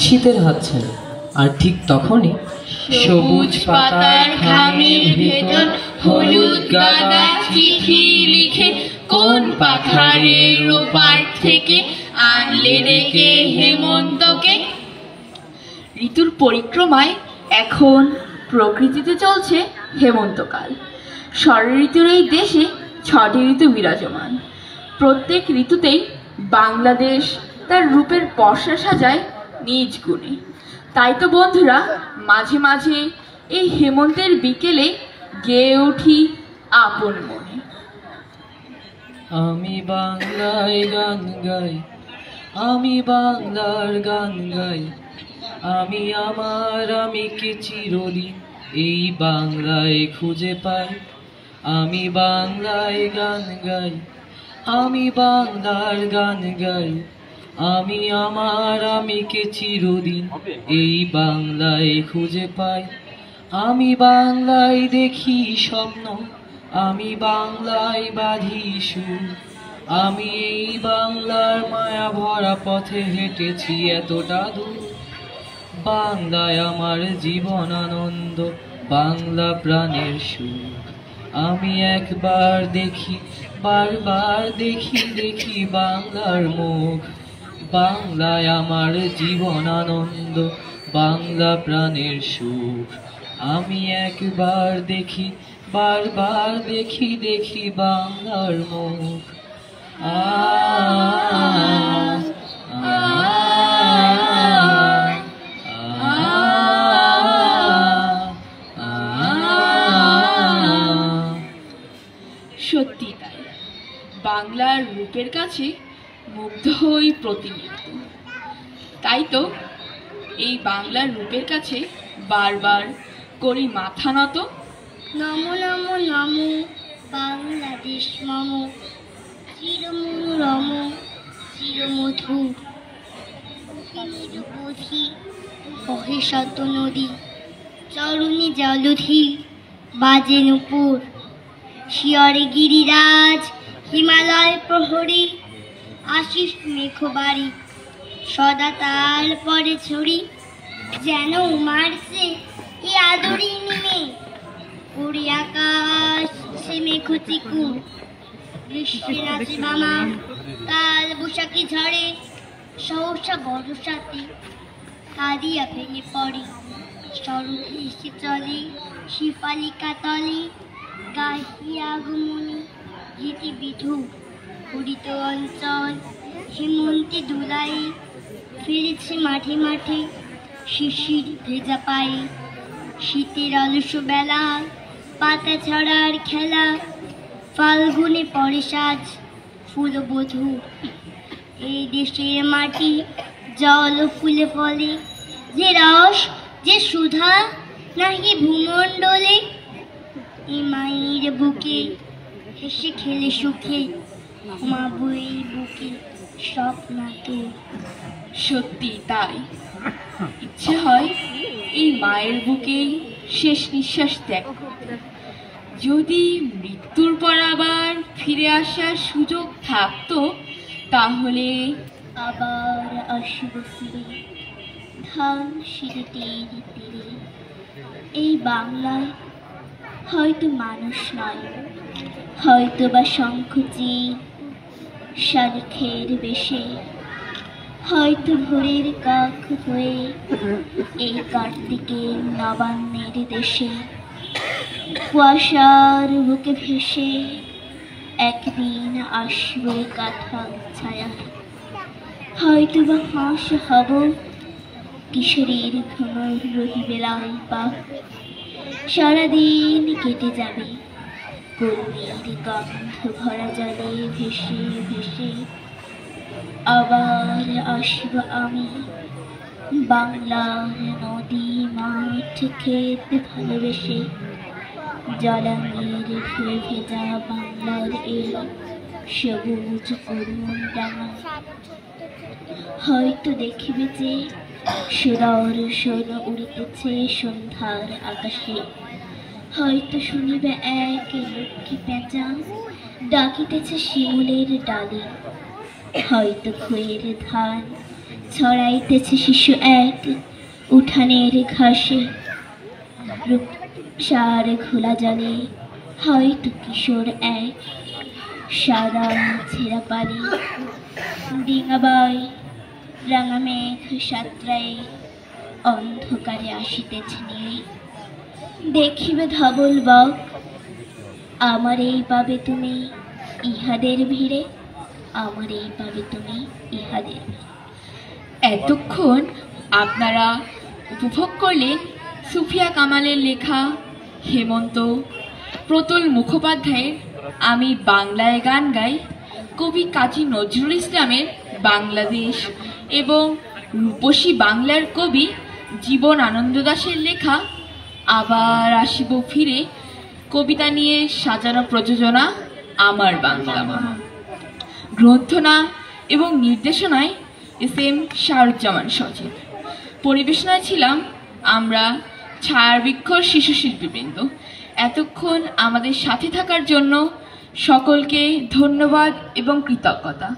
শীতের হাতছানি। আর ঠিক তখনই সবুজ পাতার খামের ভেতর হলুদ গাদা চিঠি লিখে কোন পাথারের ওপার থেকে আনলে ডেকে হেমন্তকে। ঋতুর পরিক্রমায় এখন প্রকৃতিতে চলছে হেমন্তকাল। ষড়ঋতুর এই দেশে 6টি ঋতু বিরাজমান। প্রত্যেক ঋতুতেই বাংলাদেশ তার রূপের পসরা সাজায় নিজ গুণে। তাই তো বন্ধুরা, মাঝে মাঝে এই হেমন্তের বিকেলে গেয়ে উঠি আপন মনে। আমি বাংলায় গান গাই, আমি বাংলার গান গাই, আমি আমার আমিকে চিরদিন এই বাংলায় খুঁজে পাই। আমি বাংলায় গান গাই, আমি বাংলার গান গাই, আমি আমার আমিকে চিরদিন এই বাংলায় খুঁজে পাই। আমি বাংলায় দেখি স্বপ্ন, আমি বাংলায় বাঁধি সুর, আমি এই বাংলার মায়া ভরা পথে হেঁটেছি এতটা দূর। বাংলায় আমার জীবন আনন্দ, বাংলা প্রাণের সুর। আমি একবার দেখি, বারবার দেখি, দেখি বাংলার মুখ। বাংলায় আমার জীবন আনন্দ, বাংলা প্রাণের সুখ। আমি একবার দেখি, বারবার দেখি, দেখি বাংলার মুখ। সত্যি তাই, বাংলার রূপের কাছে মুগ্ধ হই প্রতিনিয়ত। তাই তো এই বাংলার রূপের কাছে বারবার করি মাথা নত। নমো নমো নমো বাংলাদেশ মম, চিরমনোরম চিরমধুর। নিরুপধি বহে শত নদী, চরণী জলধি বাজে নূপুর। শিয়রে গিরিরাজ হিমালয় প্রহরী, আশিস মেঘবাড়ি সদা তার পরে ছড়ি। যেন মারছে এ আদরি নিমে, উড়ি আকাশ সে মেঘ চিকুর। বৃষ্টি নাচে বামা কাল বৈশাখী ঝড়ে, সহসা বর্ষাতে কাঁদিয়া ভেঙে পড়ে। শরৎ এসে চলে শিফালিকা তলে, গাহিয়া আগমনী গীতি বিধু। হরিত অঞ্চল হেমন্তে দুলাই, ফিরেছে মাঠে মাঠে শিশির ভেজা পায়ে। শীতের অলস বেলায় পাতা ছড়ার খেলা, ফাল্গুনে পরে সাজ ফুলবধূ। এই দেশের মাটি জল ফুলে ফলে, যে রস যে সুধা নাহি ভূমণ্ডলে। এই মায়ের বুকে হেসে খেলে সুখে, মা বই বুকে স্বপ্নাতে। সত্যি তাই, ইচ্ছে হয় এই মায়ের বুকেই শেষ নিঃশ্বাস ত্যাগ করতে। যদি মৃত্যুর পর আবার ফিরে আসার সুযোগ থাকতো, তাহলে আবার আসব ফিরে ধান সিঁড়িটির তীরে। এই বাংলায় হয়তো মানুষ নয়, হয়তো বা শঙ্খচিল শালিখের বেশে, হয়তো ভোরের কাক হয়ে এই কার্তিকের নবান্নের দেশে। কুয়াশার বুকে ভেসে একদিন আসবে কাঁঠাল ছায়া, হয়তো বা হাঁস হব কিশোরীর ঘুমোর রহিবেলায় পা। সারাদিন কেটে যাবে কর্মীর গন্ধ ভরা জলে ভেসে ভেসে। আবার আসব আমি বাংলার নদী মাঠ ক্ষেত ভালোবেসে। জলাঙ্গের ফুলে ভেজা বাংলার এই সবুজ করুণ ডাঙা। হয়তো দেখিবে যে সুদর্শন উড়িতেছে সন্ধ্যার আকাশে, হয়তো শুনিবে এক লক্ষ্মী পেঁচা ডাকিতেছে শিমুলের ডালে, হয়তো খয়ের ধান ছড়াইতেছে শিশু এক উঠানের ঘাসে, রূপসার ঘোলা জলে হয়তো কিশোর এক, সাদা ছেঁড়া পানি ডিঙা বয়, রাঙা মেঘ সাঁতরায় অন্ধকারে আসিতেছে নিয়ে। দেখিবে ধবল বক, আমার এই পাবে তুমি ইহাদের ভিড়ে, আমার এই পাবে তুমি ইহাদের। এতক্ষণ আপনারা উপভোগ করলেন সুফিয়া কামালের লেখা হেমন্ত, প্রতুল মুখোপাধ্যায়ের আমি বাংলায় গান গাই, কবি কাজী নজরুল ইসলামের বাংলাদেশ এবং রূপসী বাংলার কবি জীবন আনন্দ দাশের লেখা আবার আসিব ফিরে কবিতা নিয়ে সাজানো প্রযোজনা আমার বাংলা মা। গ্রন্থনা এবং নির্দেশনায় SM শাহরুজ্জামান সজীব। পরিবেশনায় ছিলাম আমরা ছায়াবৃক্ষর শিশু শিল্পীবৃন্দ। এতক্ষণ আমাদের সাথে থাকার জন্য সকলকে ধন্যবাদ এবং কৃতজ্ঞতা।